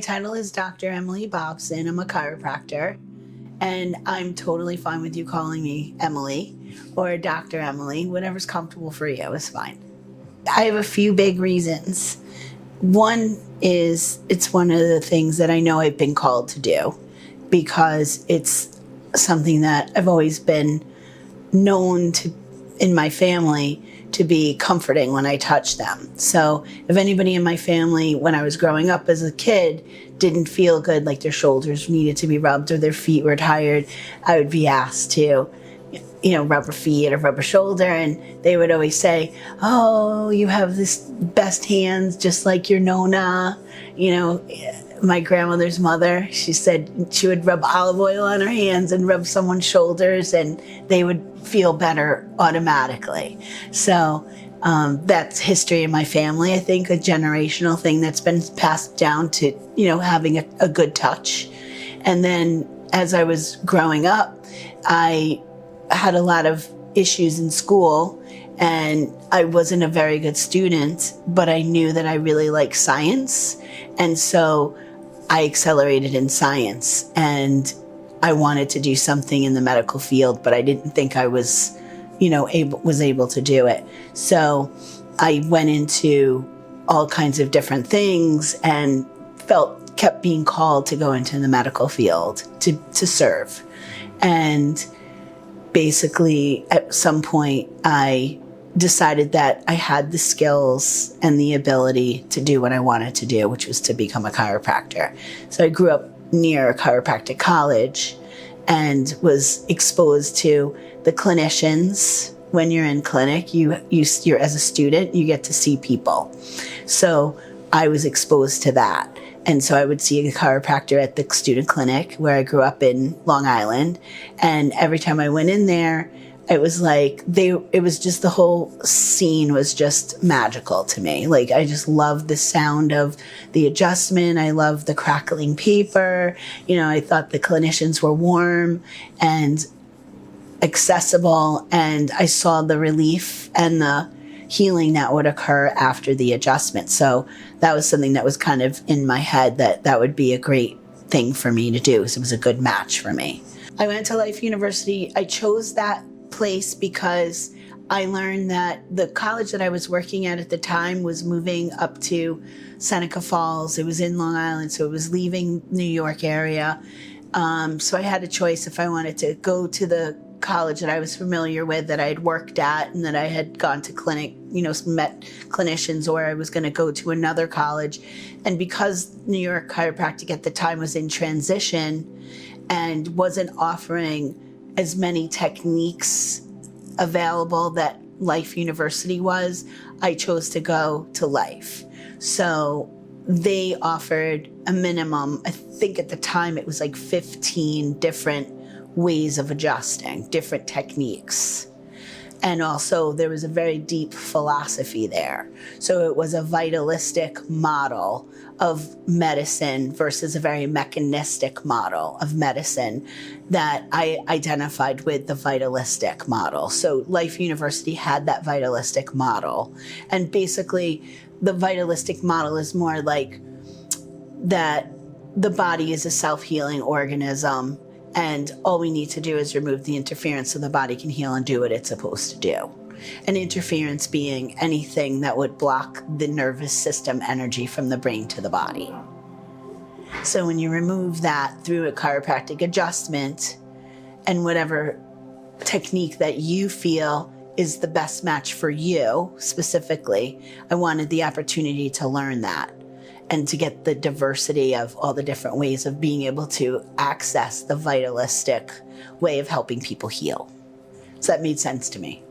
My title is Dr. Emily Bobson. I'm a chiropractor, and I'm totally fine with you calling me Emily or Dr. Emily. Whatever's comfortable for you is fine. I have a few big reasons. One is it's one of the things that I know I've been called to do because it's something that I've always been known to in my family to be comforting when I touch them. So if anybody in my family, when I was growing up as a kid, didn't feel good, like their shoulders needed to be rubbed or their feet were tired, I would be asked to, rub a feet or rub a shoulder. And they would always say, oh, you have this best hands, just like your Nona. My grandmother's mother, she said she would rub olive oil on her hands and rub someone's shoulders and they would feel better automatically. So that's history in my family. I think a generational thing that's been passed down to, having a good touch. And then as I was growing up, I had a lot of issues in school and I wasn't a very good student, but I knew that I really liked science. And so I accelerated in science and I wanted to do something in the medical field, but I didn't think I was, able to do it. So I went into all kinds of different things and kept being called to go into the medical field to serve. And basically at some point I decided that I had the skills and the ability to do what I wanted to do, which was to become a chiropractor. So I grew up near a chiropractic college and was exposed to the clinicians. When you're in clinic, you're as a student, you get to see people. So I was exposed to that. And so I would see a chiropractor at the student clinic where I grew up in Long Island. And every time I went in there, it was like it was just the whole scene was just magical to me. Like I just loved the sound of the adjustment. I loved the crackling paper. I thought the clinicians were warm and accessible, and I saw the relief and the healing that would occur after the adjustment. So that was something that was kind of in my head that would be a great thing for me to do. So it was a good match for me. I went to Life University. I chose that place because I learned that the college that I was working at the time was moving up to Seneca Falls. It was in Long Island, so it was leaving New York area. So I had a choice if I wanted to go to the college that I was familiar with, that I had worked at and that I had gone to clinic, met clinicians, or I was going to go to another college. And because New York Chiropractic at the time was in transition and wasn't offering as many techniques available that Life University was, I chose to go to Life. So they offered a minimum, I think at the time it was like 15 different ways of adjusting, different techniques. And also there was a very deep philosophy there. So it was a vitalistic model of medicine versus a very mechanistic model of medicine that I identified with the vitalistic model. So Life University had that vitalistic model. And basically the vitalistic model is more like that the body is a self-healing organism, and all we need to do is remove the interference so the body can heal and do what it's supposed to do. And interference being anything that would block the nervous system energy from the brain to the body. So when you remove that through a chiropractic adjustment and whatever technique that you feel is the best match for you specifically, I wanted the opportunity to learn that and to get the diversity of all the different ways of being able to access the vitalistic way of helping people heal. So that made sense to me.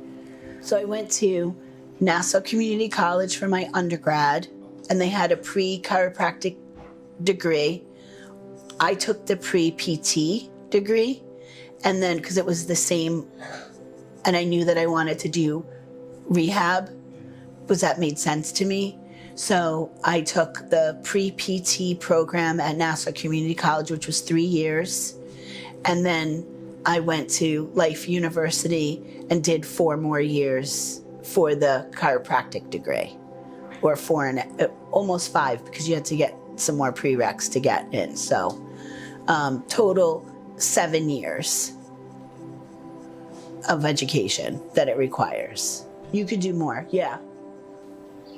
So I went to Nassau Community College for my undergrad, and they had a pre-chiropractic degree. I took the pre-PT degree, and then because it was the same, and I knew that I wanted to do rehab, because that made sense to me. So I took the pre-PT program at Nassau Community College, which was 3 years. And then I went to Life University and did 4 more years for the chiropractic degree, or almost 5, because you had to get some more prereqs to get in. So total 7 years of education that it requires. You could do more, yeah.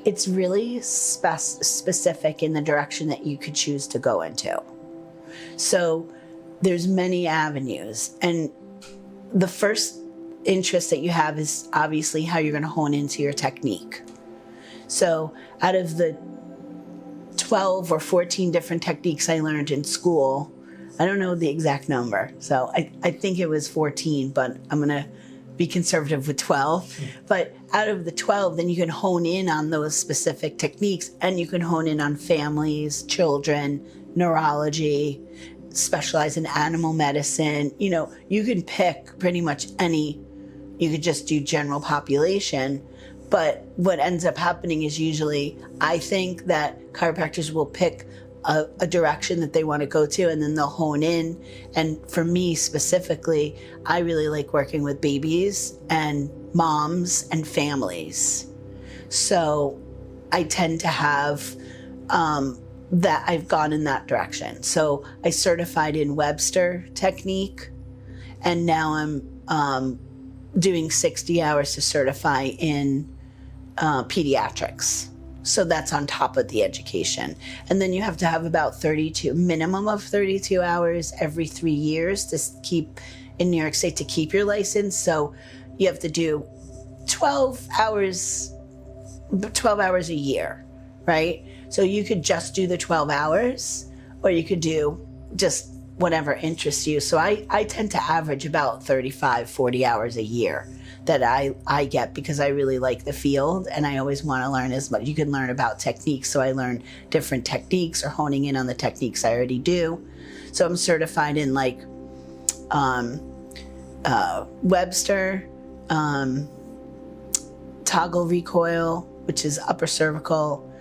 It's really specific in the direction that you could choose to go into. So there's many avenues, and the first interest that you have is obviously how you're going to hone into your technique. So out of the 12 or 14 different techniques I learned in school, I don't know the exact number, so I think it was 14, but I'm going to be conservative with 12. But out of the 12, then you can hone in on those specific techniques, and you can hone in on families, children, neurology, specialize in animal medicine. You know, you can pick pretty much any, you could just do general population. But what ends up happening is usually, I think that chiropractors will pick a direction that they want to go to, and then they'll hone in. And for me specifically, I really like working with babies and moms and families. So I tend to have that I've gone in that direction. So I certified in Webster technique, and now I'm doing 60 hours to certify in pediatrics. So that's on top of the education. And then you have to have about minimum of 32 hours every 3 years to keep in New York State to keep your license. So you have to do 12 hours a year, right? So you could just do the 12 hours, or you could do just whatever interests you. So I tend to average about 35, 40 hours a year that I get, because I really like the field and I always want to learn as much. You can learn about techniques, so I learn different techniques or honing in on the techniques I already do. So I'm certified in like Webster, toggle recoil, which is upper cervical,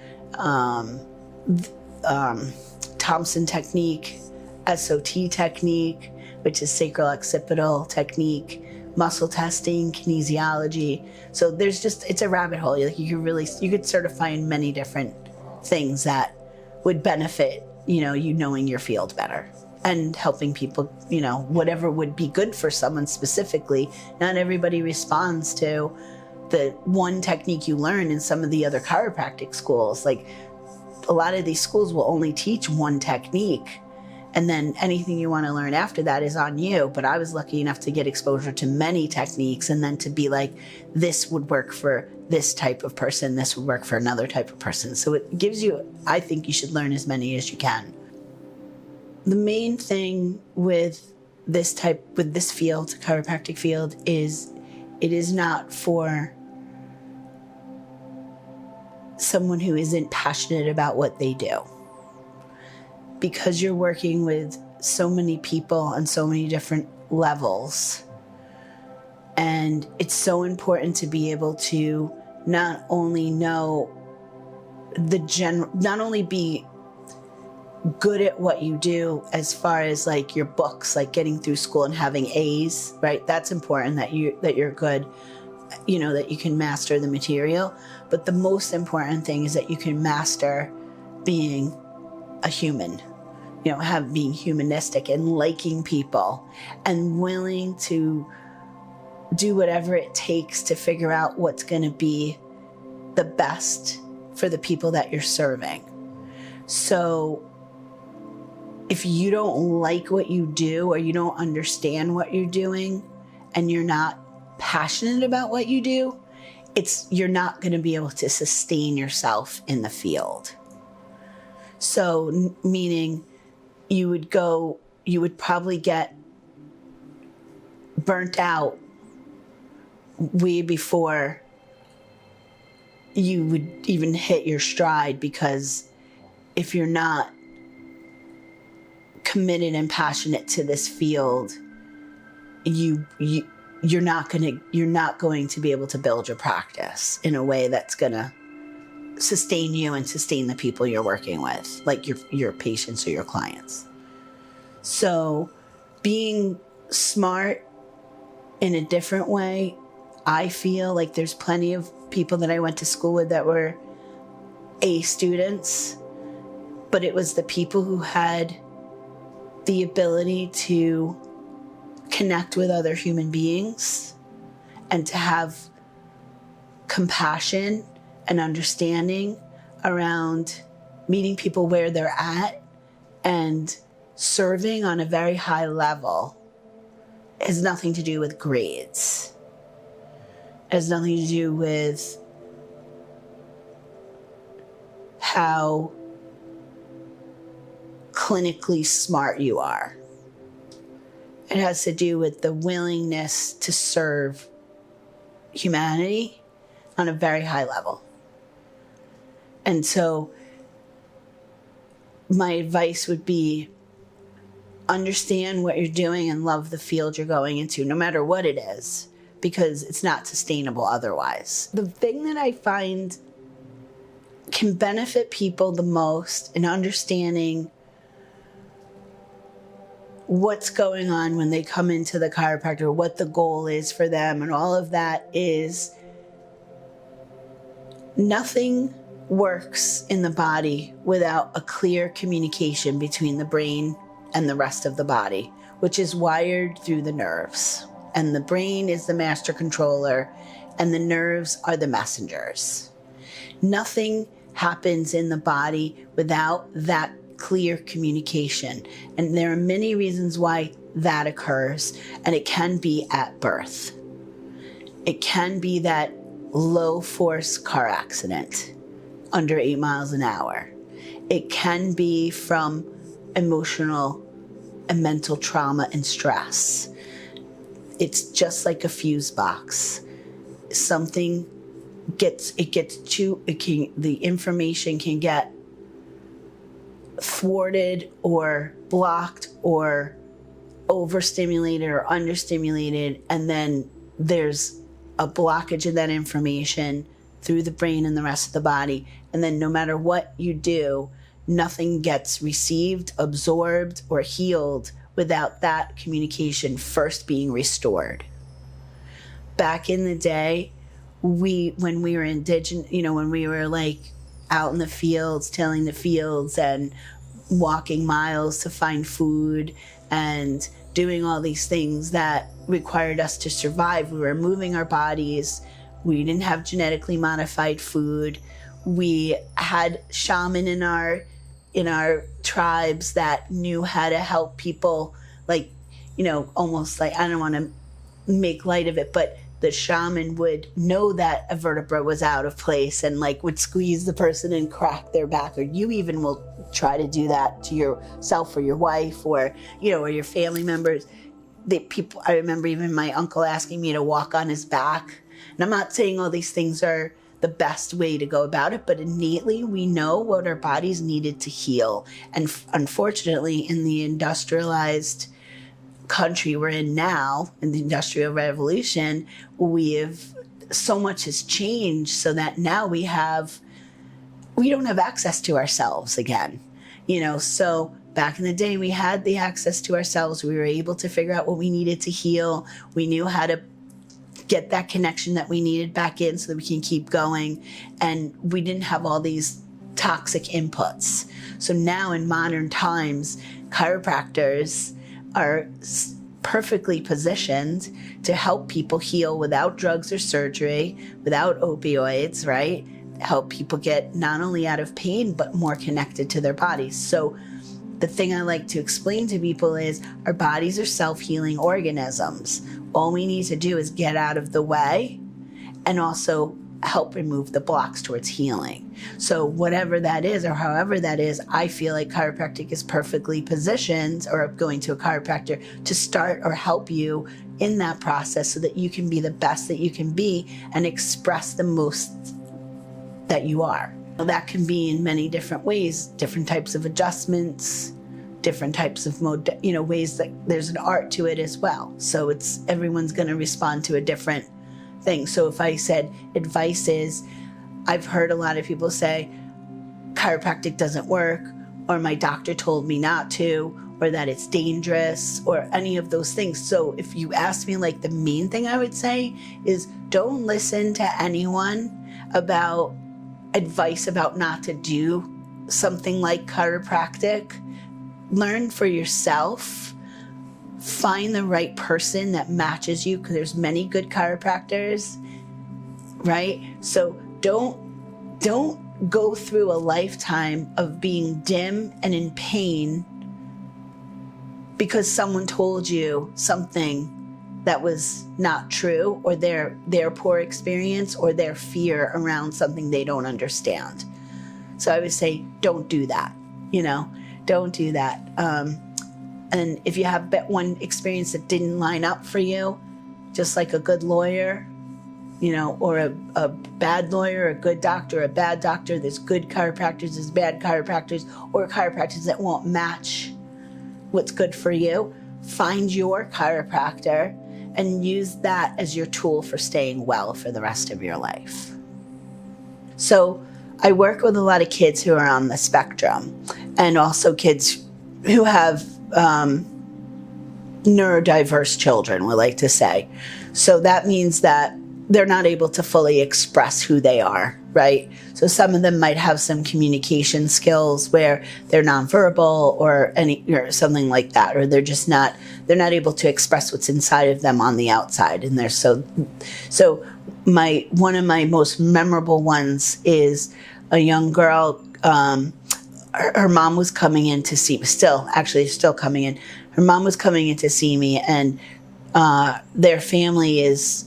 Thompson technique, SOT technique, which is sacral occipital technique, muscle testing, kinesiology. So there's it's a rabbit hole. Like you could certify in many different things that would benefit, you knowing your field better and helping people, whatever would be good for someone specifically. Not everybody responds to the one technique you learn in some of the other chiropractic schools. Like a lot of these schools will only teach one technique, and then anything you want to learn after that is on you. But I was lucky enough to get exposure to many techniques, and then to be like, this would work for this type of person, this would work for another type of person. So it gives you, I think you should learn as many as you can. The main thing with this field, chiropractic field, is it is not for someone who isn't passionate about what they do. Because you're working with so many people on so many different levels. And it's so important to be able to not only know not only be good at what you do as far as like your books, like getting through school and having A's, right? That's important that you're good, that you can master the material. But the most important thing is that you can master being a human, being humanistic and liking people and willing to do whatever it takes to figure out what's going to be the best for the people that you're serving. So if you don't like what you do, or you don't understand what you're doing, and you're not passionate about what you do, you're not going to be able to sustain yourself in the field. So meaning you would probably get burnt out way before you would even hit your stride, because if you're not committed and passionate to this field, you're not going to be able to build your practice in a way that's going to sustain you and sustain the people you're working with, like your patients or your clients. So being smart in a different way, I feel like there's plenty of people that I went to school with that were A students, but it was the people who had the ability to connect with other human beings and to have compassion and understanding around meeting people where they're at and serving on a very high level. It has nothing to do with grades. It has nothing to do with how clinically smart you are. It has to do with the willingness to serve humanity on a very high level. And so my advice would be understand what you're doing and love the field you're going into, no matter what it is, because it's not sustainable otherwise. The thing that I find can benefit people the most in understanding what's going on when they come into the chiropractor, what the goal is for them, and all of that is nothing works in the body without a clear communication between the brain and the rest of the body, which is wired through the nerves. And the brain is the master controller, and the nerves are the messengers. Nothing happens in the body without that clear communication. And there are many reasons why that occurs, and it can be at birth. It can be that low force car accident under 8 miles an hour. It can be from emotional and mental trauma and stress. It's just like a fuse box. Something the information can get thwarted or blocked or overstimulated or understimulated, and then there's a blockage of that information through the brain and the rest of the body. And then no matter what you do, nothing gets received, absorbed, or healed without that communication first being restored. Back in the day, when we were indigenous, when we were like out in the fields, tilling the fields and walking miles to find food and doing all these things that required us to survive. We were moving our bodies. We didn't have genetically modified food. We had shaman in our tribes that knew how to help people, almost like, I don't want to make light of it, but the shaman would know that a vertebra was out of place and would squeeze the person and crack their back, or you even will try to do that to yourself or your wife or your family members. I remember even my uncle asking me to walk on his back. And I'm not saying all these things are the best way to go about it, but innately we know what our bodies needed to heal. And unfortunately, in the industrialized country we're in now, in the Industrial Revolution, so much has changed so that now we don't have access to ourselves again. So back in the day, we had the access to ourselves. We were able to figure out what we needed to heal. We knew how to get that connection that we needed back in so that we can keep going. And we didn't have all these toxic inputs. So now in modern times, chiropractors are perfectly positioned to help people heal without drugs or surgery, without opioids, right? Help people get not only out of pain, but more connected to their bodies. So the thing I like to explain to people is our bodies are self-healing organisms. All we need to do is get out of the way and also help remove the blocks towards healing. So whatever that is or however that is, I feel like chiropractic is perfectly positioned, or going to a chiropractor, to start or help you in that process so that you can be the best that you can be and express the most that you are. That can be in many different ways, different types of adjustments, different types of ways that there's an art to it as well. So everyone's going to respond to a different thing. So if I said advice is, I've heard a lot of people say chiropractic doesn't work, or my doctor told me not to, or that it's dangerous, or any of those things. So if you ask me, the main thing I would say is don't listen to anyone about advice about not to do something like chiropractic, learn for yourself, find the right person that matches you, because there's many good chiropractors, right? So don't go through a lifetime of being dim and in pain because someone told you something that was not true, or their poor experience or their fear around something they don't understand. So I would say, don't do that, don't do that. And if you have one experience that didn't line up for you, just like a good lawyer, or a bad lawyer, a good doctor, a bad doctor, there's good chiropractors, there's bad chiropractors, or chiropractors that won't match what's good for you. Find your chiropractor and use that as your tool for staying well for the rest of your life. So I work with a lot of kids who are on the spectrum, and also kids who have neurodiverse children, we like to say. So that means that they're not able to fully express who they are, right? So some of them might have some communication skills where they're nonverbal or something like that, or they're not able to express what's inside of them on the outside. And one of my most memorable ones is a young girl. Her mom was coming in to see me, still coming in. Her mom was coming in to see me, and their family is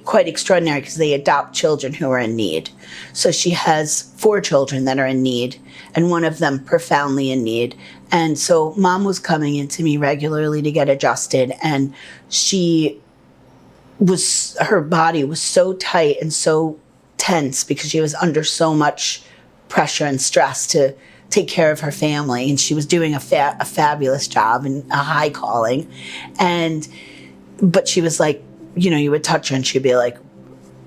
quite extraordinary because they adopt children who are in need. So she has 4 children that are in need, and one of them profoundly in need. And so mom was coming into me regularly to get adjusted, and her body was so tight and so tense because she was under so much pressure and stress to take care of her family, and she was doing a fabulous job and a high calling, but she was like, you would touch her and she'd be like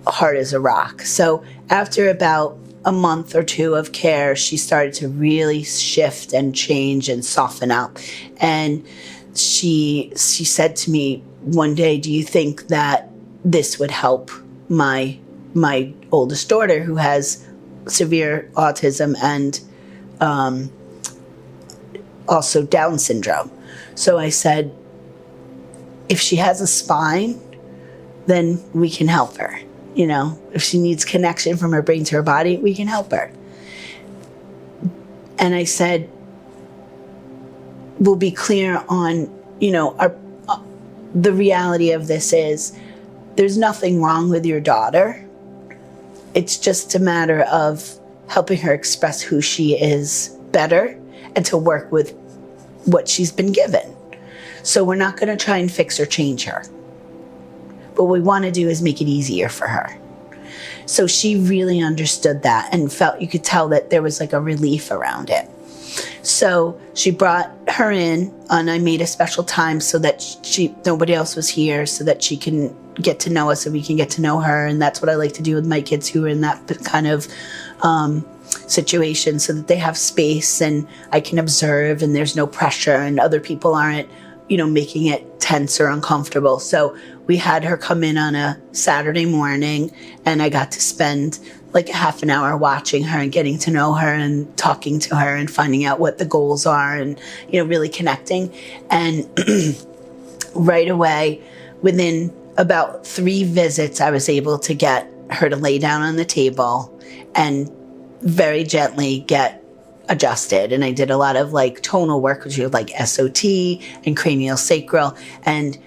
hard as a rock. So after about a month or 2 of care, she started to really shift and change and soften up. And she said to me one day, "Do you think that this would help my oldest daughter, who has severe autism and also Down syndrome?" So I said, "If she has a spine, then we can help her. If she needs connection from her brain to her body, we can help her." And I said, "We'll be clear on, the reality of this is there's nothing wrong with your daughter. It's just a matter of helping her express who she is better and to work with what she's been given. So we're not going to try and fix or change her. What we want to do is make it easier for her." So she really understood that and you could tell that there was like a relief around it. So she brought her in, and I made a special time so that nobody else was here, so that she can get to know us and we can get to know her. And that's what I like to do with my kids who are in that kind of situation, so that they have space and I can observe and there's no pressure and other people aren't, making it tense or uncomfortable. So we had her come in on a Saturday morning, and I got to spend like a half an hour watching her and getting to know her and talking to her and finding out what the goals are and, really connecting. And right away, within about 3 visits, I was able to get her to lay down on the table and very gently get adjusted. And I did a lot of like tonal work, which was like SOT and cranial sacral. And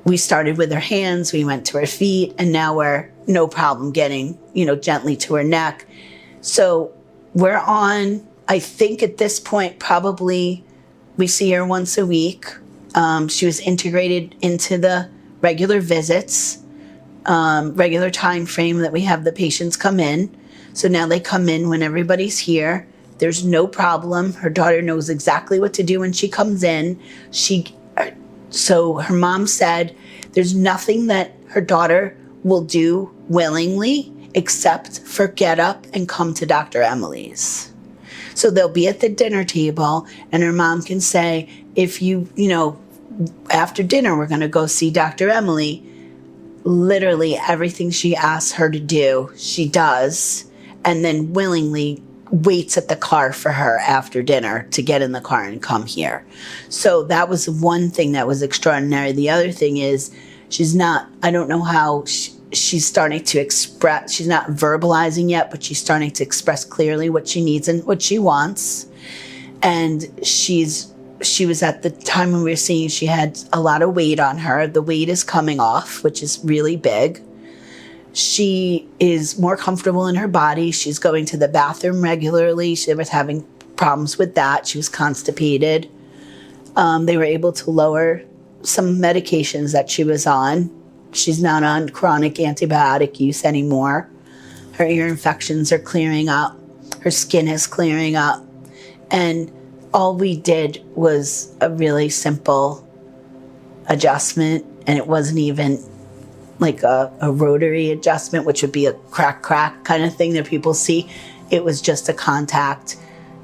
we started with her hands, we went to her feet, and now we're no problem getting, gently to her neck. So we're on, I think at this point, probably we see her once a week. She was integrated into the regular visits, regular time frame that we have the patients come in. So now they come in when everybody's here. There's no problem. Her daughter knows exactly what to do when she comes in. So her mom said there's nothing that her daughter will do willingly except for get up and come to Dr. Emily's. So they'll be at the dinner table, and her mom can say, if after dinner, we're going to go see Dr. Emily. Literally everything she asks her to do, she does, and then willingly waits at the car for her after dinner to get in the car and come here. So that was one thing that was extraordinary. The other thing is I don't know how she's starting to express, she's not verbalizing yet, but she's starting to express clearly what she needs and what she wants. And she was, at the time when we were seeing, she had a lot of weight on her. The weight is coming off, which is really big. She is more comfortable in her body. She's going to the bathroom regularly. She was having problems with that. She was constipated. They were able to lower some medications that she was on. She's not on chronic antibiotic use anymore. Her ear infections are clearing up. Her skin is clearing up. And all we did was a really simple adjustment, and it wasn't even like a rotary adjustment, which would be a crack kind of thing that people see. It was just a contact,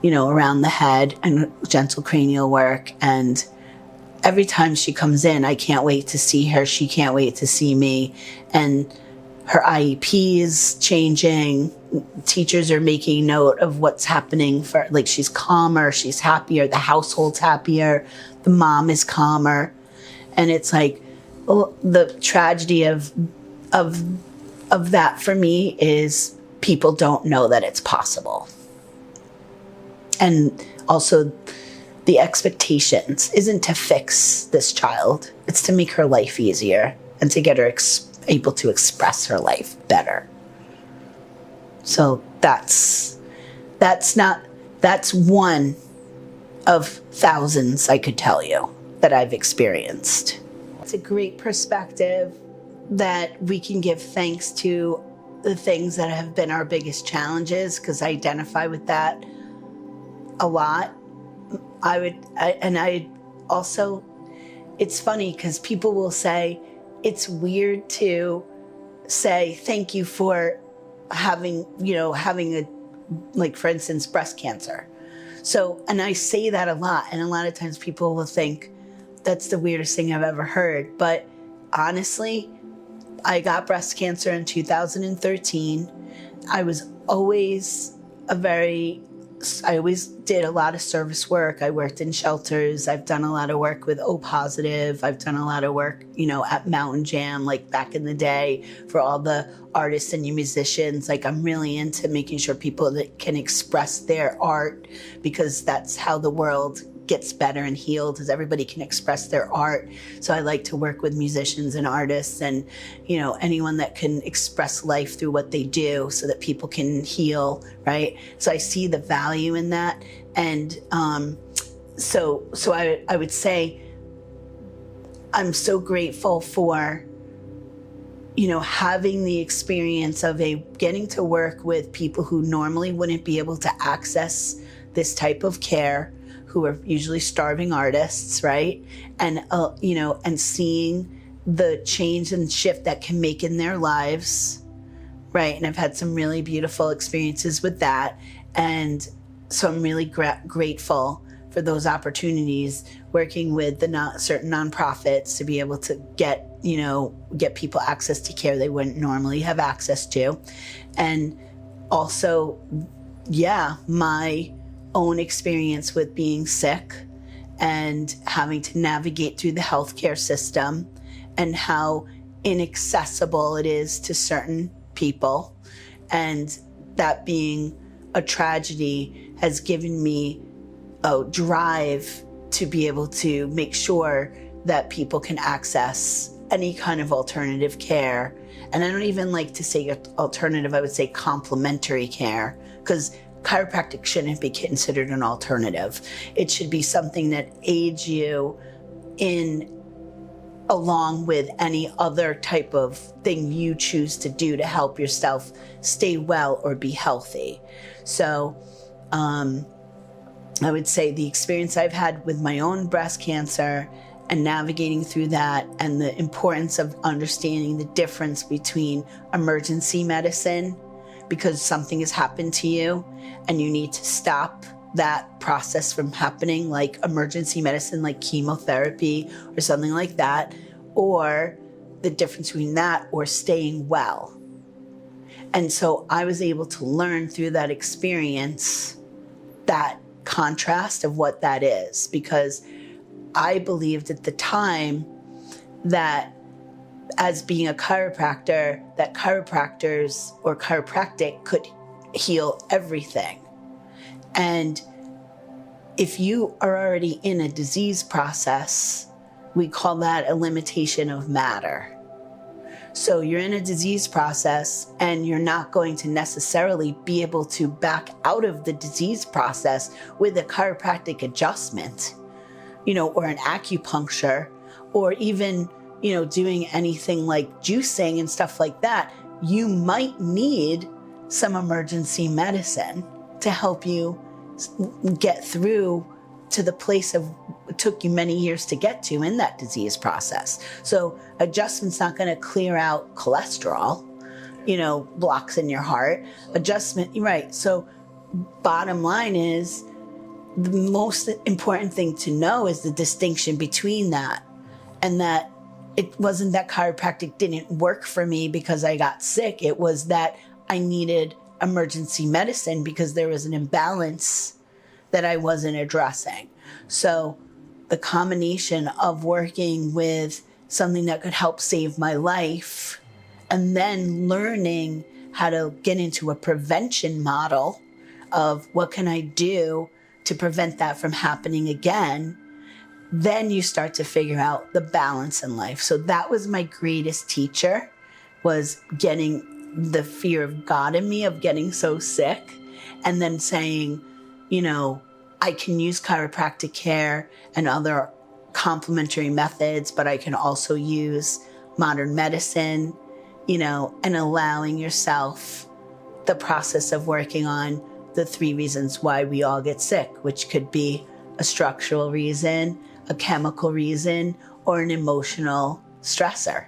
around the head and gentle cranial work. And every time she comes in, I can't wait to see her. She can't wait to see me. And her IEP is changing. Teachers are making note of what's happening she's calmer, she's happier, the household's happier, the mom is calmer. And it's like, the tragedy of that for me is people don't know that it's possible. And also the expectations isn't to fix this child, it's to make her life easier and to get her able to express her life better. So that's one of thousands I could tell you that I've experienced. It's a great perspective that we can give thanks to the things that have been our biggest challenges, because I identify with that a lot. I also, it's funny because people will say, it's weird to say thank you for having for instance, breast cancer. So, and I say that a lot, and a lot of times people will think that's the weirdest thing I've ever heard. But honestly, I got breast cancer in 2013. I always did a lot of service work. I worked in shelters. I've done a lot of work with O positive. I've done a lot of work, at Mountain Jam, like back in the day, for all the artists and musicians. Like, I'm really into making sure people that can express their art, because that's how the world gets better and healed, as everybody can express their art. So I like to work with musicians and artists and, anyone that can express life through what they do so that people can heal, right? So I see the value in that. And so I would say I'm so grateful for, having the experience of getting to work with people who normally wouldn't be able to access this type of care, who are usually starving artists, right? And, and seeing the change and shift that can make in their lives, right? And I've had some really beautiful experiences with that. And so I'm really grateful for those opportunities, working with certain nonprofits to be able to get people access to care they wouldn't normally have access to. And also, my own experience with being sick and having to navigate through the healthcare system, and how inaccessible it is to certain people. And that being a tragedy has given me a drive to be able to make sure that people can access any kind of alternative care. And I don't even like to say alternative, I would say complementary care, because chiropractic shouldn't be considered an alternative. It should be something that aids you in, along with any other type of thing you choose to do to help yourself stay well or be healthy. So I would say the experience I've had with my own breast cancer and navigating through that, and the importance of understanding the difference between emergency medicine, because something has happened to you and you need to stop that process from happening, like emergency medicine, like chemotherapy or something like that, or the difference between that or staying well. And so I was able to learn through that experience that contrast of what that is, because I believed at the time that as being a chiropractor, that chiropractors or chiropractic could heal everything. And if you are already in a disease process, we call that a limitation of matter. So you're in a disease process and you're not going to necessarily be able to back out of the disease process with a chiropractic adjustment, or an acupuncture, or even, doing anything like juicing and stuff like that. You might need some emergency medicine to help you get through to the place of it took you many years to get to in that disease process. So adjustment's not going to clear out cholesterol, blocks in your heart. Adjustment, right. So bottom line is, the most important thing to know is the distinction between that, and that it wasn't that chiropractic didn't work for me because I got sick. It was that I needed emergency medicine because there was an imbalance that I wasn't addressing. So the combination of working with something that could help save my life and then learning how to get into a prevention model of what can I do to prevent that from happening again, then you start to figure out the balance in life. So that was my greatest teacher, was getting the fear of God in me of getting so sick, and then saying, I can use chiropractic care and other complementary methods, but I can also use modern medicine, and allowing yourself the process of working on the 3 reasons why we all get sick, which could be a structural reason, a chemical reason, or an emotional stressor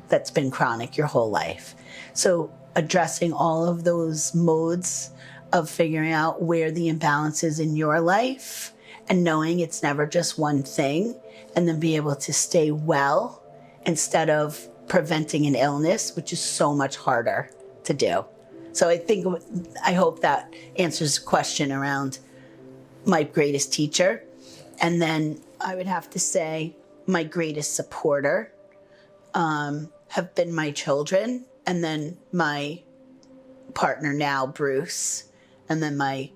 that's been chronic your whole life. So addressing all of those modes of figuring out where the imbalance is in your life and knowing it's never just one thing, and then be able to stay well instead of preventing an illness, which is so much harder to do. So I hope that answers the question around my greatest teacher. And then I would have to say my greatest supporter have been my children, and then my partner now, Bruce, and then my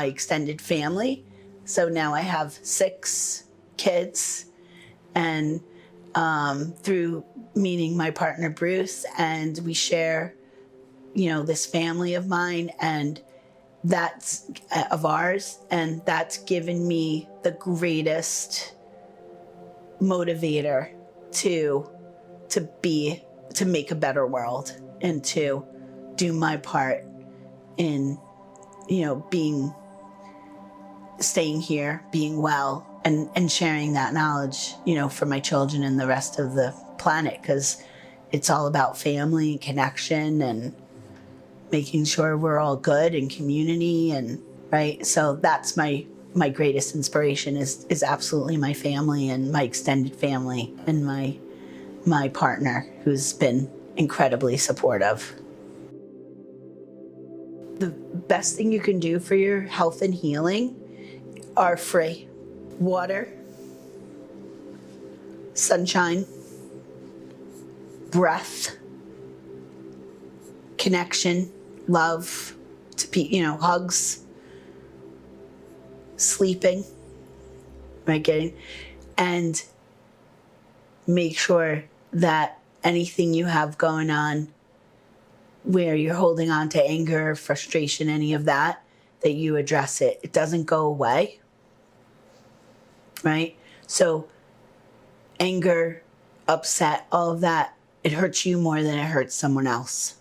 extended family. So now I have 6 kids, and through meeting my partner, Bruce, and we share, this family of mine, and that's of ours, and that's given me the greatest motivator to make a better world and to do my part in, staying here, being well, and sharing that knowledge, for my children and the rest of the planet, because it's all about family and connection and making sure we're all good and community, and right. So that's my greatest inspiration is absolutely my family and my extended family and my partner, who's been incredibly supportive. The best thing you can do for your health and healing are free: water, sunshine, breath, connection, love, hugs, sleeping, right? And make sure that anything you have going on where you're holding on to anger, frustration, any of that you address it. It doesn't go away, right? So anger, upset, all of that, it hurts you more than it hurts someone else.